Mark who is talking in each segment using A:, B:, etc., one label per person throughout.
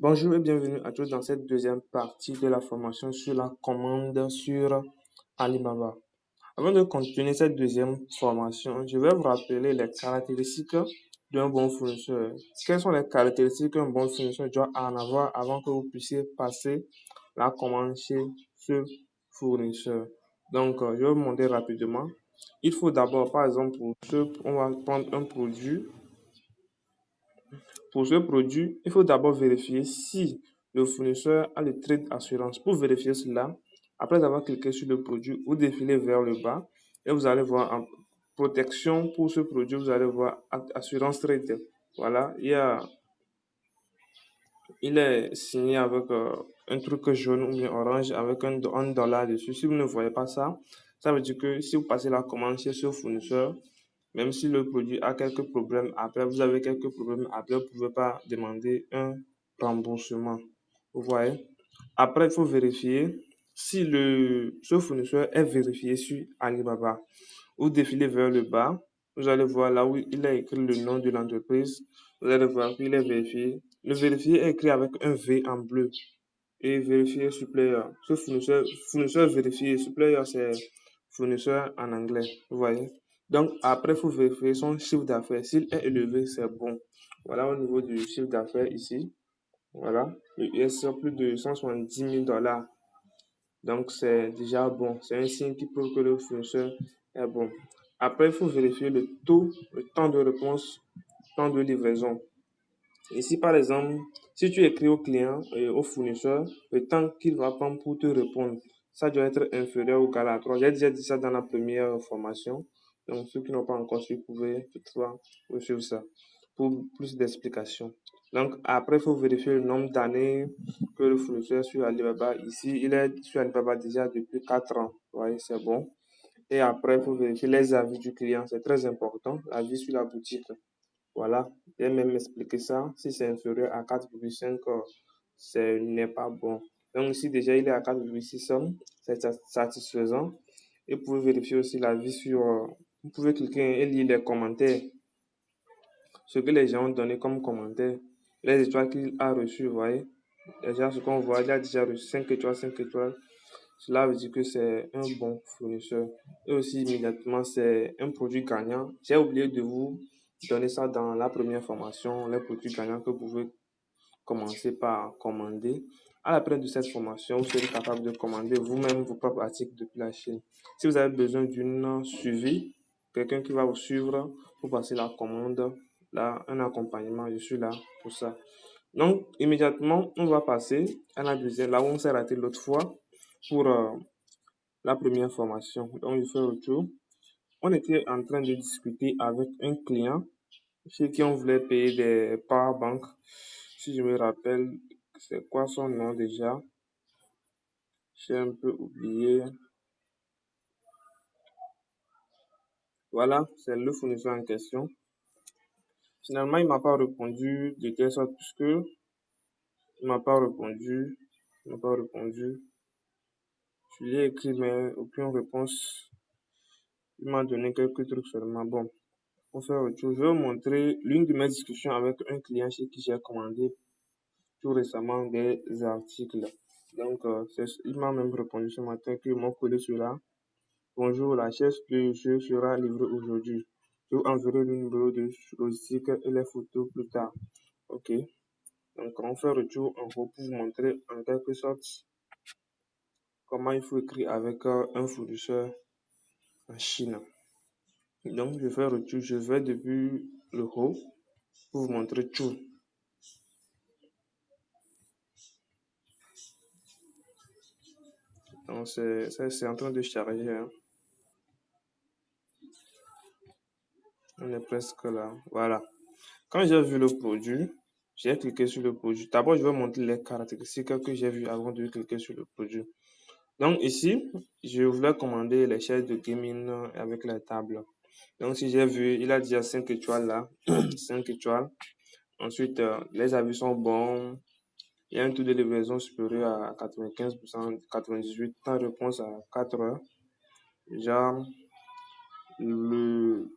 A: Bonjour et bienvenue à tous dans cette deuxième partie de la formation sur la commande sur Alibaba. Avant de continuer cette deuxième formation, je vais vous rappeler les caractéristiques d'un bon fournisseur. Quelles sont les caractéristiques qu'un bon fournisseur doit en avoir avant que vous puissiez passer la commande chez ce fournisseur? Donc, je vais vous montrer rapidement. Il faut d'abord, par exemple, on va prendre un produit. Pour ce produit, il faut d'abord vérifier si le fournisseur a le trait d'assurance. Pour vérifier cela, après avoir cliqué sur le produit, vous défilez vers le bas et vous allez voir en protection pour ce produit, vous allez voir assurance trade. Voilà, il est signé avec un truc jaune ou bien orange avec un dollar dessus. Si vous ne voyez pas ça, ça veut dire que si vous passez la commande chez ce fournisseur, même si le produit a quelques problèmes après, vous avez quelques problèmes après, vous ne pouvez pas demander un remboursement. Vous voyez? Après, il faut vérifier si ce fournisseur est vérifié sur Alibaba. Vous défilez vers le bas, vous allez voir là où il a écrit le nom de l'entreprise. Vous allez voir qu'il est vérifié. Le vérifié est écrit avec un V en bleu. Et vérifier supplier. Ce fournisseur vérifié, supplier, c'est fournisseur en anglais. Vous voyez? Donc, après, il faut vérifier son chiffre d'affaires. S'il est élevé, c'est bon. Voilà au niveau du chiffre d'affaires ici. Voilà. Il est sur plus de 170 000 dollars. Donc, c'est déjà bon. C'est un signe qui prouve que le fournisseur est bon. Après, il faut vérifier le temps de réponse, temps de livraison. Ici, par exemple, si tu écris au client et au fournisseur, le temps qu'il va prendre pour te répondre, ça doit être inférieur ou égal à 3. J'ai déjà dit ça dans la première formation. Donc, ceux qui n'ont pas encore su, pouvaient toutefois suivre ça pour plus d'explications. Donc, après, il faut vérifier le nombre d'années que le fournisseur sur Alibaba. Ici, il est sur Alibaba déjà depuis 4 ans. Vous voyez, c'est bon. Et après, il faut vérifier les avis du client. C'est très important. L'avis sur la boutique. Voilà. J'ai même expliqué ça. Si c'est inférieur à 4,5, ce n'est pas bon. Donc, ici, déjà, il est à 4,6, c'est satisfaisant. Et vous pouvez vérifier aussi l'avis sur. Vous pouvez cliquer et lire les commentaires. Ce que les gens ont donné comme commentaire, les étoiles qu'il a reçues, vous voyez. Déjà, ce qu'on voit, il a déjà reçu 5 étoiles, 5 étoiles. Cela veut dire que c'est un bon fournisseur. Et aussi, immédiatement, c'est un produit gagnant. J'ai oublié de vous donner ça dans la première formation, les produits gagnants que vous pouvez commencer par commander. À la fin de cette formation, vous serez capable de commander vous-même vos propres articles depuis la Chine. Si vous avez besoin d'une suivi, quelqu'un qui va vous suivre pour passer la commande, là, un accompagnement, je suis là pour ça. Donc, immédiatement, on va passer à la deuxième, là où on s'est raté l'autre fois pour la première formation. Donc, je fais retour. On était en train de discuter avec un client chez qui on voulait payer des power banks. Si je me rappelle, c'est quoi son nom déjà? J'ai un peu oublié. Voilà, c'est le fournisseur en question. Finalement, il m'a pas répondu de telle sorte puisque il m'a pas répondu. Je lui ai écrit mais aucune réponse. Il m'a donné quelques trucs seulement. Bon, pour faire autre chose, je vais vous montrer l'une de mes discussions avec un client chez qui j'ai commandé tout récemment des articles. Donc, il m'a même répondu ce matin qu'ils m'ont collé cela. Bonjour, la chaise de jeu sera livrée aujourd'hui. Je vous enverrai le numéro de logistique et les photos plus tard. Ok. Donc, on fait retour en haut pour vous montrer en quelque sorte comment il faut écrire avec un fournisseur en Chine. Donc, je fais retour, je vais depuis le haut pour vous montrer tout. Donc, c'est en train de charger. Hein. On est presque là. Voilà. Quand j'ai vu le produit, j'ai cliqué sur le produit. D'abord, je vais montrer les caractéristiques que j'ai vues avant de cliquer sur le produit. Donc ici, je voulais commander les chaises de gaming avec la table. Donc si j'ai vu, il a déjà 5 étoiles là. 5 étoiles. Ensuite, les avis sont bons. Il y a un taux de livraison supérieur à 95%, 98%, temps de réponse à 4 heures. Déjà, le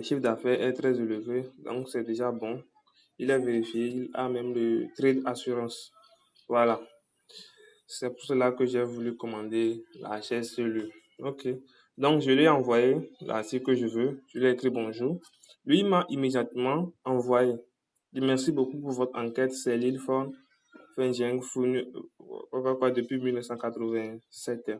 A: chiffre d'affaires est très élevé, donc c'est déjà bon. Il a vérifié, il a même le trade assurance. Voilà. C'est pour cela que j'ai voulu commander la chaise sur lui. Ok. Donc, je lui ai envoyé l'article que je veux. Je lui ai écrit bonjour. Lui, il m'a immédiatement envoyé. Il dit merci beaucoup pour votre enquête. C'est Lilford Fenjing fourni depuis 1987.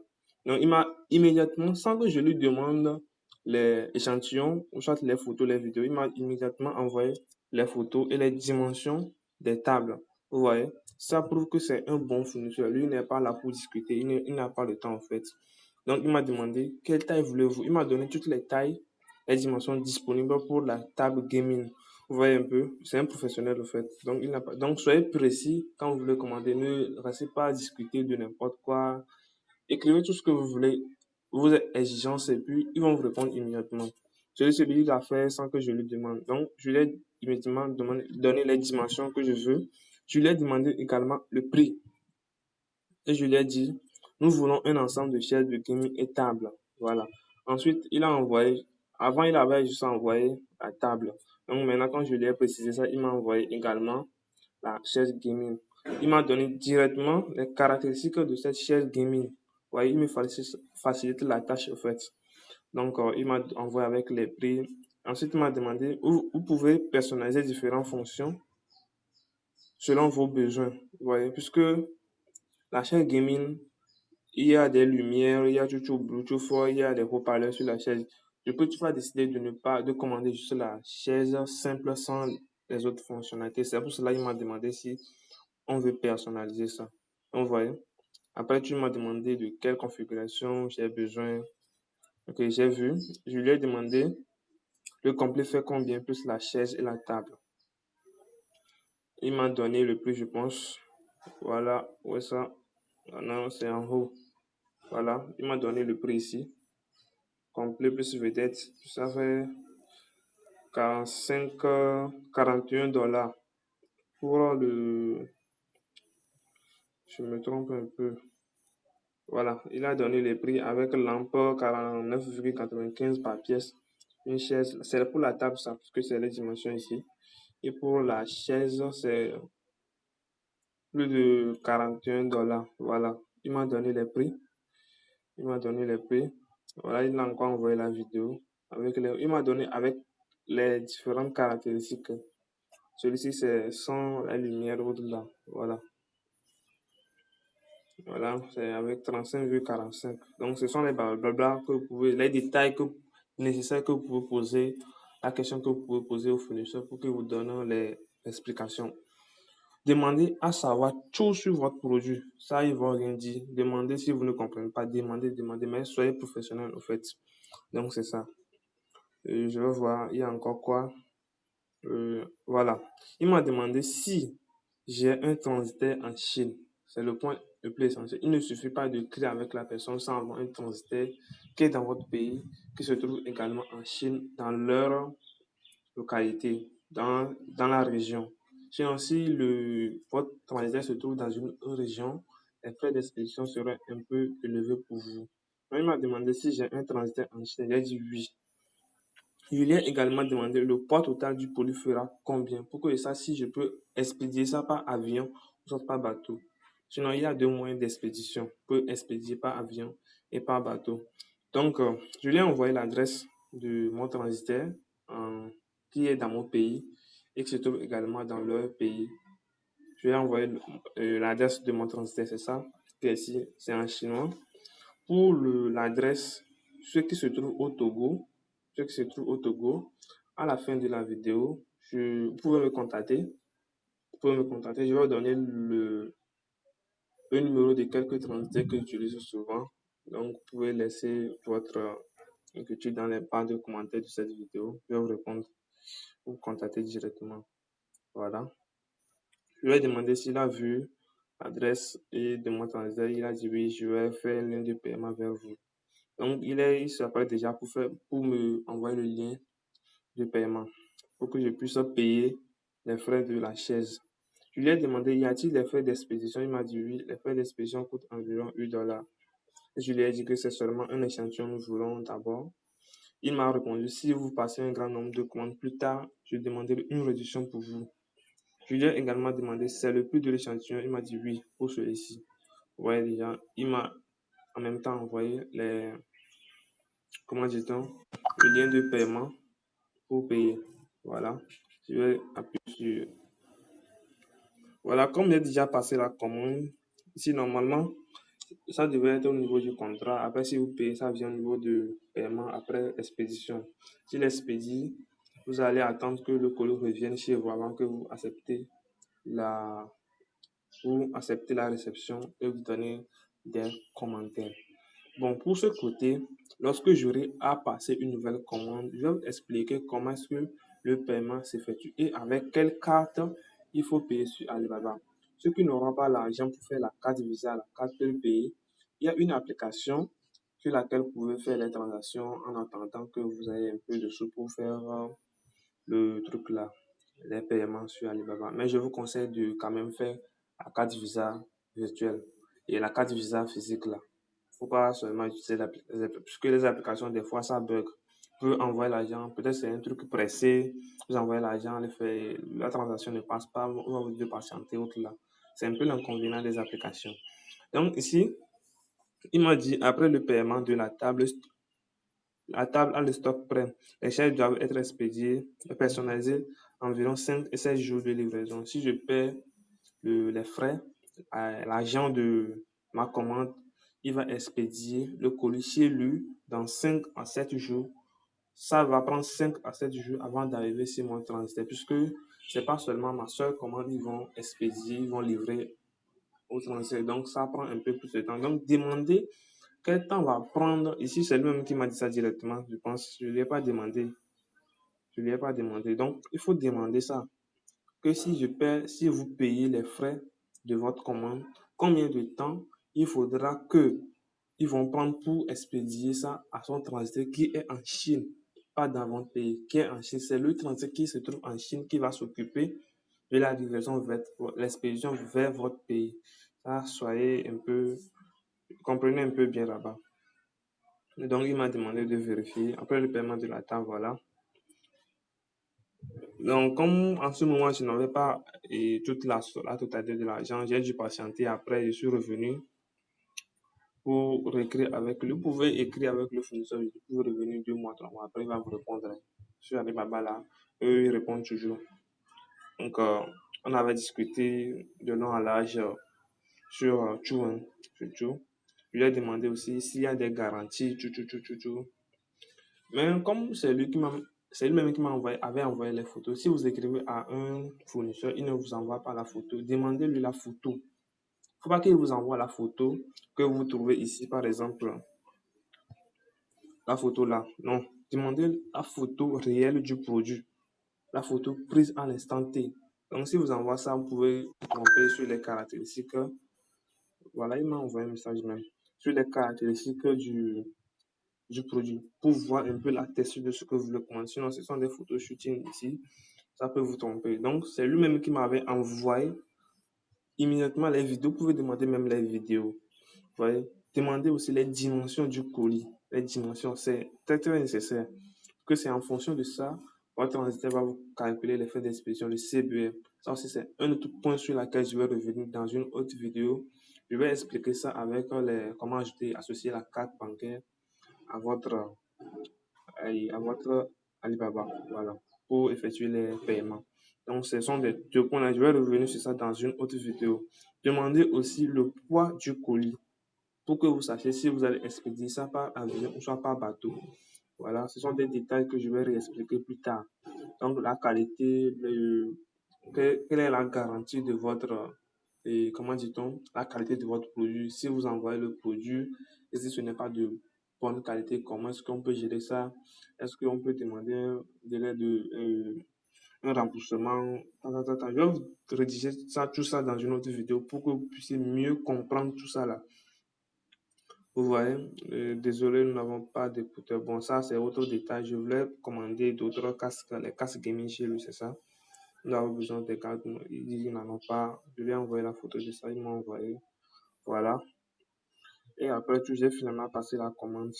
A: Donc, il m'a immédiatement, sans que je lui demande les échantillons, ou soit les photos, les vidéos, il m'a immédiatement envoyé les photos et les dimensions des tables. Vous voyez, ça prouve que c'est un bon fournisseur. Lui, il n'est pas là pour discuter, il n'a pas le temps en fait. Donc, il m'a demandé quelle taille voulez-vous. Il m'a donné toutes les tailles, les dimensions disponibles pour la table gaming. Vous voyez un peu, c'est un professionnel en fait. Donc, il n'a pas... Donc, soyez précis quand vous voulez commander. Ne restez pas à discuter de n'importe quoi. Écrivez tout ce que vous voulez, vos exigences, et puis ils vont vous répondre immédiatement. Celui il a fait sans que je lui demande. Donc, je lui ai immédiatement donné les dimensions que je veux. Je lui ai demandé également le prix. Et je lui ai dit, nous voulons un ensemble de chaises de gaming et table. Voilà. Ensuite, il a envoyé, avant il avait juste envoyé la table. Donc maintenant, quand je lui ai précisé ça, il m'a envoyé également la chaise gaming. Il m'a donné directement les caractéristiques de cette chaise gaming. Vous voyez, il me facilite la tâche en fait. Donc, il m'a envoyé avec les prix. Ensuite, il m'a demandé où vous pouvez personnaliser différentes fonctions selon vos besoins. Vous voyez, puisque la chaise gaming, il y a des lumières, il y a tout Bluetooth, il y a des haut-parleurs sur la chaise. Je peux toutefois décider de ne pas de commander juste la chaise simple sans les autres fonctionnalités. C'est pour cela qu'il m'a demandé si on veut personnaliser ça. Donc, vous voyez. Après, tu m'as demandé de quelle configuration j'ai besoin. Ok, j'ai vu. Je lui ai demandé le complet fait combien plus la chaise et la table. Il m'a donné le prix, je pense. Voilà, où est ça? Non, c'est en haut. Voilà, il m'a donné le prix ici. Complet plus vedette, ça fait 45, 41 $. Pour le... Je me trompe un peu. Voilà, il a donné les prix avec lampe 49,95 par pièce. Une chaise, c'est pour la table, ça, parce que c'est les dimensions ici. Et pour la chaise, c'est plus de 41 $. Voilà, il m'a donné les prix. Il m'a donné les prix. Voilà, il a encore envoyé la vidéo. Il m'a donné avec les différentes caractéristiques. Celui-ci, c'est sans la lumière au-delà. Voilà. Voilà, c'est avec 35,45. Donc, ce sont les blabla que vous pouvez, les détails nécessaires que vous pouvez poser, la question que vous pouvez poser au fournisseur pour qu'il vous donne les explications. Demandez à savoir tout sur votre produit. Ça, ils vont rien dire. Demandez si vous ne comprenez pas. Demandez, mais soyez professionnel, en fait. Donc, c'est ça. Je vais voir, il y a encore quoi. Voilà. Il m'a demandé si j'ai un transitaire en Chine. C'est le point le plus essentiel. Il ne suffit pas de créer avec la personne sans avoir un transitaire qui est dans votre pays, qui se trouve également en Chine, dans leur localité, dans la région. Sinon, si votre transitaire se trouve dans une région, les frais d'expédition seraient un peu élevés pour vous. Donc, il m'a demandé si j'ai un transitaire en Chine. J'ai dit oui. Je lui ai également demandé le poids total du produit fera combien pour que je sache si je peux expédier ça par avion ou soit par bateau. Sinon, il y a deux moyens d'expédition. On peut expédier par avion et par bateau. Donc, je lui ai envoyé l'adresse de mon transitaire qui est dans mon pays et qui se trouve également dans leur pays. Je lui ai envoyé l'adresse de mon transitaire, c'est ça, qui est ici, c'est en chinois. Pour l'adresse, ceux qui se trouvent au Togo, à la fin de la vidéo, vous pouvez me contacter. Je vais vous donner le numéro de quelques transitaires que j'utilise souvent. Donc, vous pouvez laisser votre inquiétude dans les barres de commentaires de cette vidéo. Je vais vous répondre. Vous contacter directement. Voilà. Je lui ai demandé s'il a vu l'adresse et de mon transitaire. Il a dit oui, je vais faire un lien de paiement vers vous. Donc, il s'appelle déjà pour me envoyer le lien de paiement pour que je puisse payer les frais de la chaise. Je lui ai demandé, y a-t-il des frais d'expédition? Il m'a dit oui, les frais d'expédition coûtent environ 8 $. Je lui ai dit que c'est seulement un échantillon, nous voulons d'abord. Il m'a répondu, si vous passez un grand nombre de commandes plus tard, je demanderai une réduction pour vous. Je lui ai également demandé si c'est le prix de l'échantillon. Il m'a dit oui pour celui-ci. Vous voyez déjà, il m'a en même temps envoyé comment dit-on, le lien de paiement pour payer. Voilà, je vais appuyer sur. Voilà, comme j'ai déjà passé la commande, ici normalement, ça devrait être au niveau du contrat. Après, si vous payez, ça vient au niveau de paiement après expédition. S'il expédie, vous allez attendre que le colis revienne chez vous avant que vous acceptez la, la réception et vous donnez des commentaires. Bon, pour ce côté, lorsque j'aurai à passer une nouvelle commande, je vais vous expliquer comment est-ce que le paiement s'effectue et avec quelle carte il faut payer sur Alibaba. Ceux qui n'auront pas l'argent pour faire la carte Visa, la carte payer, il y a une application sur laquelle vous pouvez faire les transactions en attendant que vous ayez un peu de sous pour faire le truc là, les paiements sur Alibaba. Mais je vous conseille de quand même faire la carte Visa virtuelle et la carte Visa physique là. Faut pas seulement utiliser puisque les applications, des fois, ça bug. Vous pouvez envoyer l'argent, peut-être c'est un truc pressé, vous envoyez l'argent, la transaction ne passe pas, on va vous dire patienter, autre là. C'est un peu l'inconvénient des applications. Donc ici, il m'a dit, après le paiement de la table a le stock prêt. Les charges doivent être expédiées et personnalisées environ 5 et 7 jours de livraison. Si je paie les frais, l'agent de ma commande, il va expédier le colis chez lui dans 5 à 7 jours. Ça va prendre 5 à 7 jours avant d'arriver sur mon transitaire, puisque c'est pas seulement ma seule commande, ils vont expédier, ils vont livrer au transitaire. Donc, ça prend un peu plus de temps. Donc, demandez quel temps va prendre. Ici, c'est lui-même qui m'a dit ça directement, je pense. Je ne lui ai pas demandé. Je lui ai pas demandé. Donc, il faut demander ça. Que si vous payez les frais de votre commande, combien de temps il faudra que ils vont prendre pour expédier ça à son transitaire qui est en Chine, pas dans votre pays, qui est en Chine. C'est le transitaire qui se trouve en Chine qui va s'occuper de la livraison vers l'expédition vers votre pays. Ça, soyez un peu, comprenez un peu bien là-bas. Donc, il m'a demandé de vérifier. Après le paiement de la table, voilà. Donc, comme en ce moment, je n'avais pas toute la totalité de l'argent, j'ai dû patienter. Après, je suis revenu pour écrire avec lui. Vous pouvez écrire avec le fournisseur, vous pouvez revenir 2 mois, 3 mois. Après, il va vous répondre. Sur Alibaba, là, eux, ils répondent toujours. Donc, on avait discuté de long à large sur Chou. Je lui ai demandé aussi s'il y a des garanties, tout. Mais comme c'est lui-même qui avait envoyé les photos. Si vous écrivez à un fournisseur, il ne vous envoie pas la photo. Demandez-lui la photo. Il ne faut pas qu'il vous envoie la photo que vous trouvez ici, par exemple. La photo là. Non. Demandez la photo réelle du produit. La photo prise à l'instant T. Donc, si vous envoie ça, vous pouvez vous tromper sur les caractéristiques. Voilà, il m'a envoyé un message même. Sur les caractéristiques du produit pour voir un peu la texture de ce que vous voulez commander. Sinon, ce sont des photos shooting ici. Ça peut vous tromper. Donc, c'est lui-même qui m'avait envoyé immédiatement les vidéos. Vous pouvez demander même les vidéos. Vous voyez? Demandez aussi les dimensions du colis. Les dimensions, c'est très, très nécessaire. Que c'est en fonction de ça, votre transitaire va vous calculer les frais d'expédition, le CBM. Ça aussi, c'est un autre point sur lequel je vais revenir dans une autre vidéo. Je vais expliquer ça avec comment associer la carte bancaire à votre Alibaba, voilà, pour effectuer les paiements. Donc, ce sont des 2 points-là. Je vais revenir sur ça dans une autre vidéo. Demandez aussi le poids du colis pour que vous sachiez si vous allez expédier ça par avion ou soit par bateau. Voilà, ce sont des détails que je vais réexpliquer plus tard. Donc, la qualité, quelle est la garantie de votre, comment dit-on, la qualité de votre produit. Si vous envoyez le produit et si ce n'est pas de bonne qualité, comment est-ce qu'on peut gérer ça? Est-ce qu'on peut demander un délai un remboursement? Je vais vous rédiger tout ça dans une autre vidéo pour que vous puissiez mieux comprendre tout ça là. Vous voyez, désolé, nous n'avons pas d'écouteurs. Bon, ça, c'est autre détail. Je voulais commander d'autres casques, les casques gaming chez lui, c'est ça. Nous avons besoin des casques. Il dit qu'ils n'en ont pas. Je lui ai envoyé la photo de ça, il m'a envoyé. Voilà. Et après tout, j'ai finalement passé la commande.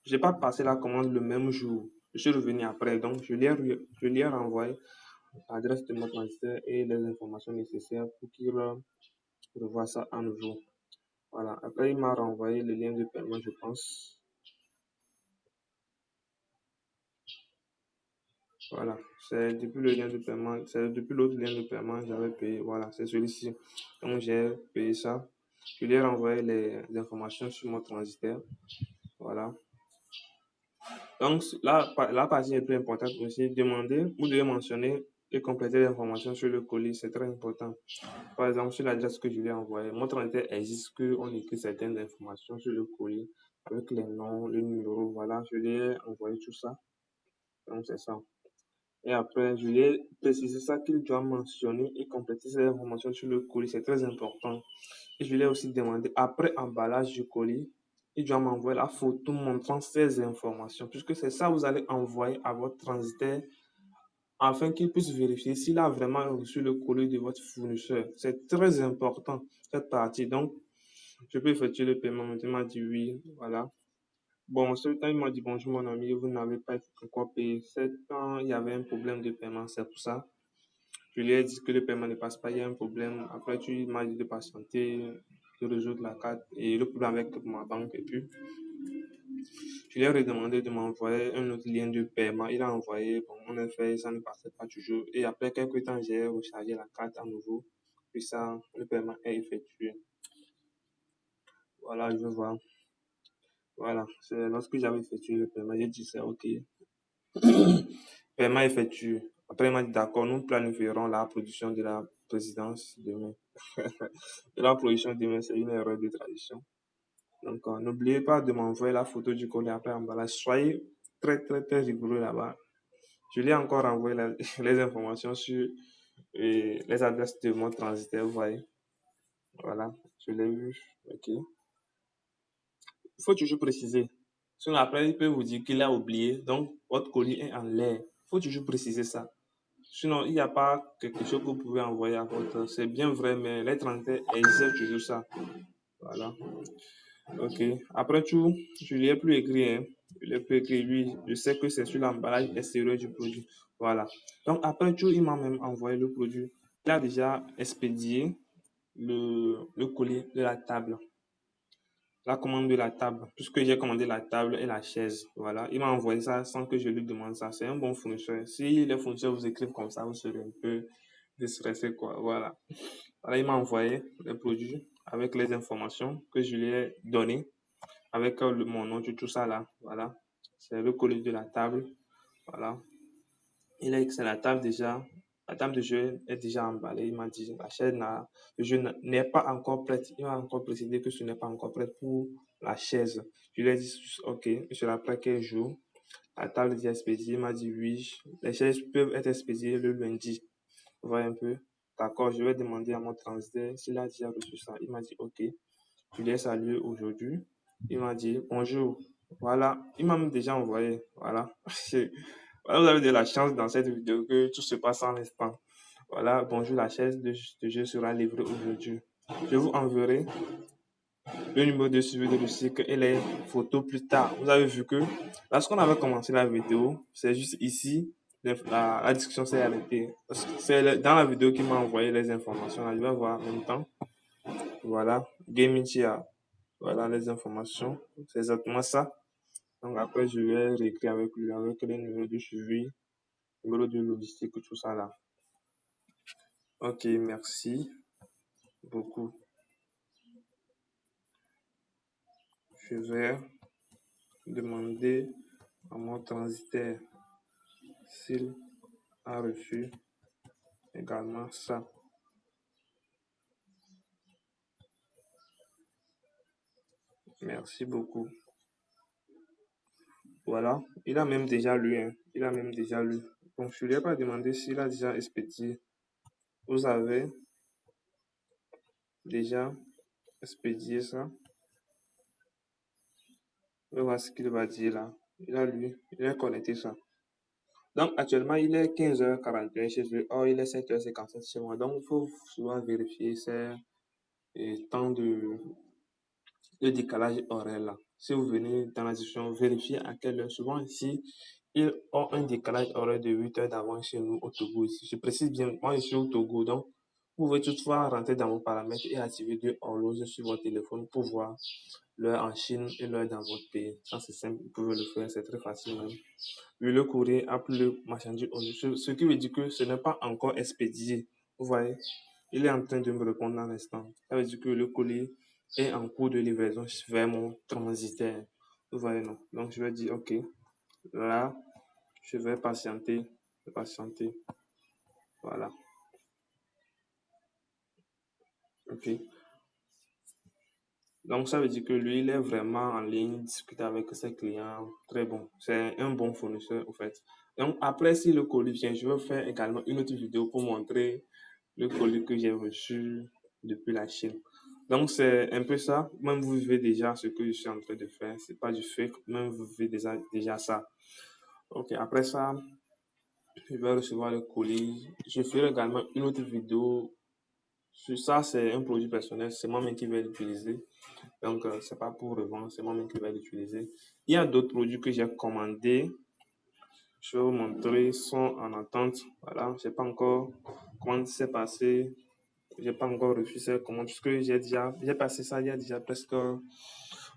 A: Je n'ai pas passé la commande le même jour. Je suis revenu après, donc je lui ai renvoyé l'adresse de mon transitaire et les informations nécessaires pour qu'il revoie ça à nouveau. Voilà. Après, il m'a renvoyé le lien de paiement, je pense. Voilà. C'est depuis le lien de paiement, c'est depuis l'autre lien de paiement, j'avais payé. Voilà, c'est celui-ci. Donc, j'ai payé ça. Je lui ai renvoyé les informations sur mon transitaire. Voilà. Donc, la partie est plus importante aussi. Vous devez mentionner et compléter les informations sur le colis. C'est très important. Par exemple, sur l'adresse que je lui ai envoyée, mon transitaire existe qu'on écrit certaines informations sur le colis avec les noms, le numéro. Voilà, je lui ai envoyé tout ça. Donc, c'est ça. Et après, je lui ai précisé ça qu'il doit mentionner et compléter ces informations sur le colis. C'est très important. Et je lui ai aussi demandé, après emballage du colis, il doit m'envoyer la photo montrant ces informations, puisque c'est ça que vous allez envoyer à votre transitaire afin qu'il puisse vérifier s'il a vraiment reçu le colis de votre fournisseur. C'est très important, cette partie. Donc, je peux effectuer le paiement. Il m'a dit oui, voilà. Bon, ce temps, il m'a dit bonjour mon ami, vous n'avez pas encore payé. Ce temps, il y avait un problème de paiement, c'est pour ça. Je lui ai dit que le paiement ne passe pas, il y a un problème. Après, tu m'as dit de patienter, de résoudre la carte et le problème avec ma banque. Et puis, je lui ai redemandé de m'envoyer un autre lien de paiement. Il a envoyé, bon, on a fait, ça ne passait pas toujours. Et après quelques temps, j'ai rechargé la carte à nouveau. Puis ça, le paiement est effectué. Voilà, je vois. Voilà, c'est lorsque j'avais effectué le paiement, j'ai dit c'est OK. Paiement effectué. Après, il m'a dit d'accord, nous planifierons la production de la présidence demain. De la production demain, c'est une erreur de tradition. Donc, n'oubliez pas de m'envoyer la photo du colis après emballage. Soyez très, très, très rigoureux là-bas. Je lui ai encore envoyé les informations sur les adresses de mon transitaire, vous voyez. Voilà, je l'ai vu. OK. Il faut toujours préciser. Sinon, après, il peut vous dire qu'il a oublié. Donc, votre colis est en l'air. Il faut toujours préciser ça. Sinon, il n'y a pas quelque chose que vous pouvez envoyer à votre. C'est bien vrai, mais les transitaires exigent toujours ça. Voilà. OK. Après tout, je ne lui ai plus écrit. Hein. Je lui ai plus écrit. Lui, je sais que c'est sur l'emballage extérieur du produit. Voilà. Donc, après tout, il m'a même envoyé le produit. Il a déjà expédié le colis de la table. La commande de la table, puisque j'ai commandé la table et la chaise. Voilà. Il m'a envoyé ça sans que je lui demande ça. C'est un bon fournisseur. Si les fournisseurs vous écrivent comme ça, vous serez un peu stressé, quoi. Voilà. Voilà, il m'a envoyé les produits avec les informations que je lui ai données, avec mon nom, tout ça là. Voilà. C'est le colis de la table. Voilà. Il a dit que c'est la table déjà. La table de jeu est déjà emballée. Il m'a dit la chaise le jeu n'est pas encore prête. Il m'a encore précisé que ce n'est pas encore prêt pour la chaise. Je lui ai dit OK, il sera prêt quel jour? La table est déjà expédiée. Il m'a dit oui. Les chaises peuvent être expédiées le lundi. Vous voyez un peu? D'accord, je vais demander à mon transitaire s'il a déjà reçu ça. Il m'a dit OK. Je l'ai salué aujourd'hui. Il m'a dit bonjour. Voilà, il m'a même déjà envoyé. Voilà. Voilà, vous avez de la chance dans cette vidéo que tout se passe en instant. Voilà, bonjour, la chaise de jeu sera livrée aujourd'hui. Je vous enverrai le numéro de suivi de cycle et les photos plus tard. Vous avez vu que lorsqu'on avait commencé la vidéo, c'est juste ici, la discussion s'est arrêtée. C'est dans la vidéo qu'il m'a envoyé les informations. Là, je vais voir en même temps. Voilà, Gaming Chia. Voilà les informations. C'est exactement ça. Donc après, je vais réécrire avec lui, avec les numéros de suivi, numéro de logistique, tout ça là. Ok, merci beaucoup. Je vais demander à mon transitaire s'il a reçu également ça. Merci beaucoup. Voilà, il a même déjà lu. Hein. Il a même déjà lu. Donc, je ne lui ai pas demandé s'il a déjà expédié. Vous avez déjà expédié ça. On va voir ce qu'il va dire là. Il a lu, il a connecté ça. Donc, actuellement, il est 15h41 chez eux. Or, il est 7h57 chez moi. Donc, il faut souvent vérifier ces temps de décalage horaire là. Si vous venez dans la discussion, vérifiez à quelle heure. Souvent, ici, ils ont un décalage horaire de 8 heures d'avance chez nous au Togo ici. Je précise bien, moi je suis au Togo, donc vous pouvez toutefois rentrer dans vos paramètres et activer deux horloges sur votre téléphone pour voir l'heure en Chine et l'heure dans votre pays. Ça c'est simple, vous pouvez le faire, c'est très facile même. Oui, le courrier a pris le marchandise aujourd'hui, ce qui veut dire que ce n'est pas encore expédié. Vous voyez, il est en train de me répondre dans l'instant. Ça veut dire que le colis est en cours de livraison vers mon transitaire. Vous voyez, non? Donc, je vais dire, OK, là, je vais patienter, patienter. Voilà. OK. Donc, ça veut dire que lui, il est vraiment en ligne, discuter avec ses clients. Très bon. C'est un bon fournisseur, en fait. Donc, après, si le colis vient, je vais faire également une autre vidéo pour montrer le colis que j'ai reçu depuis la Chine. Donc, c'est un peu ça. Même vous vivez déjà ce que je suis en train de faire. C'est pas du fake. Même vous vivez déjà ça. OK. Après ça, je vais recevoir le colis. Je ferai également une autre vidéo sur ça. C'est un produit personnel. C'est moi-même qui vais l'utiliser. Donc, c'est pas pour revendre. C'est moi-même qui vais l'utiliser. Il y a d'autres produits que j'ai commandés. Je vais vous montrer. Ils sont en attente. Voilà. Je sais pas encore comment c'est passé. J'ai pas encore reçu cette commande puisque j'ai passé ça il y a déjà presque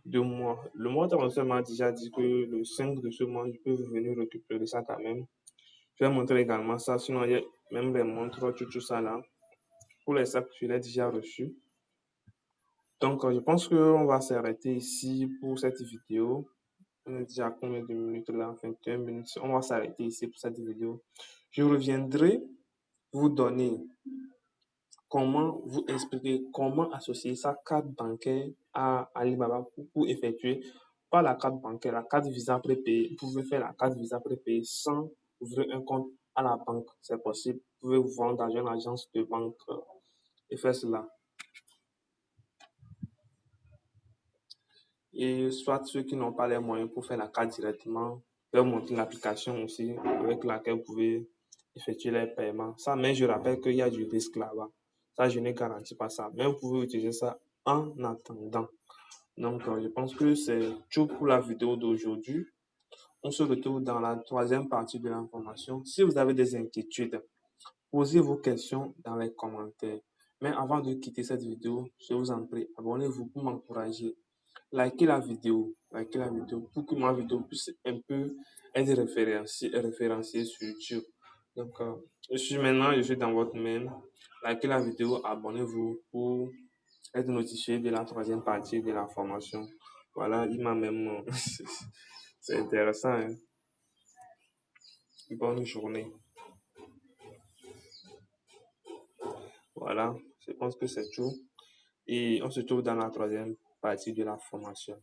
A: 2 mois. Le mois d'avant m'a déjà dit que le 5 de ce mois, je peux venir récupérer ça quand même. Je vais montrer également ça, sinon il y a même les montres, tout ça là. Pour les sacs, je l'ai déjà reçu. Donc, je pense qu'on va s'arrêter ici pour cette vidéo. On est déjà à combien de minutes là? 21 minutes. On va s'arrêter ici pour cette vidéo. Je reviendrai vous donner comment vous expliquer comment associer sa carte bancaire à Alibaba pour effectuer pas la carte bancaire, la carte Visa prépayée. Vous pouvez faire la carte Visa prépayée sans ouvrir un compte à la banque. C'est possible. Vous pouvez vous vendre dans une agence de banque et faire cela. Et soit ceux qui n'ont pas les moyens pour faire la carte directement, peuvent monter l'application aussi avec laquelle vous pouvez effectuer les paiements. Ça, mais je rappelle qu'il y a du risque là-bas. Ça, je ne garantis pas ça. Mais vous pouvez utiliser ça en attendant. Donc, je pense que c'est tout pour la vidéo d'aujourd'hui. On se retrouve dans la troisième partie de l'information. Si vous avez des inquiétudes, posez vos questions dans les commentaires. Mais avant de quitter cette vidéo, je vous en prie, abonnez-vous pour m'encourager. Likez la vidéo pour que ma vidéo puisse un peu être référenciée sur YouTube. Donc, je suis dans votre mail. Likez la vidéo, abonnez-vous pour être notifié de la troisième partie de la formation. Voilà, il m'a même... C'est intéressant, hein? Bonne journée. Voilà, je pense que c'est tout. Et on se trouve dans la troisième partie de la formation.